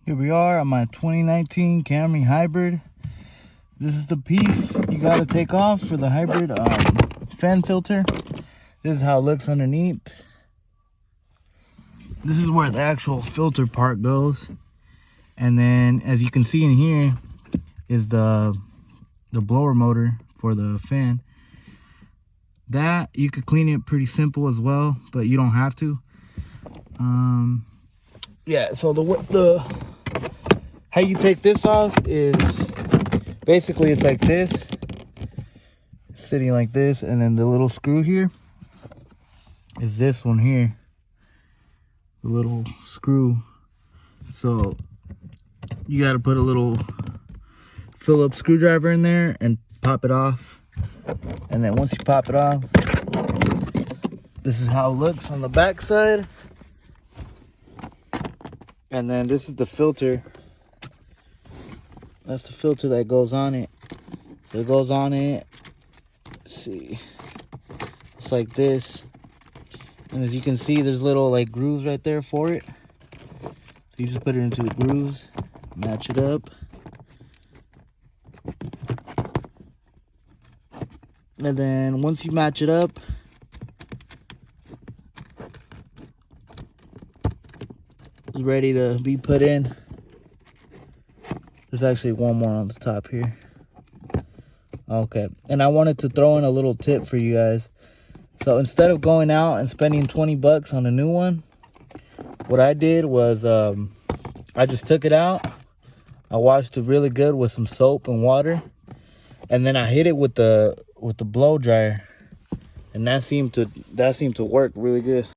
Here we are on my 2019 Camry Hybrid. This is the piece you gotta take off for the hybrid fan filter. This is how it looks underneath. This is where the actual filter part goes. And then as you can see in here is the blower motor for the fan. That you could clean it pretty simple as well, but you don't have to. Yeah, so the how you take this off is basically it's like this, sitting like this, and then the little screw here is this one here, the little screw. So you got to put a little Phillips screwdriver in there and pop it off. And then once you pop it off, this is how it looks on the back side. And then this is the filter. That's the filter that goes on it. So it goes on it. Let's see. It's like this. And as you can see, there's little like grooves right there for it. So you just put it into the grooves, match it up. And then once you match it up, it's ready to be put in. There's actually one more on the top here. Okay, and I wanted to throw in a little tip for you guys. So instead of going out and spending 20 bucks on a new one, what I did was I just took it out. I washed it really good with some soap and water, and then I hit it with the blow dryer, and that seemed to work really good.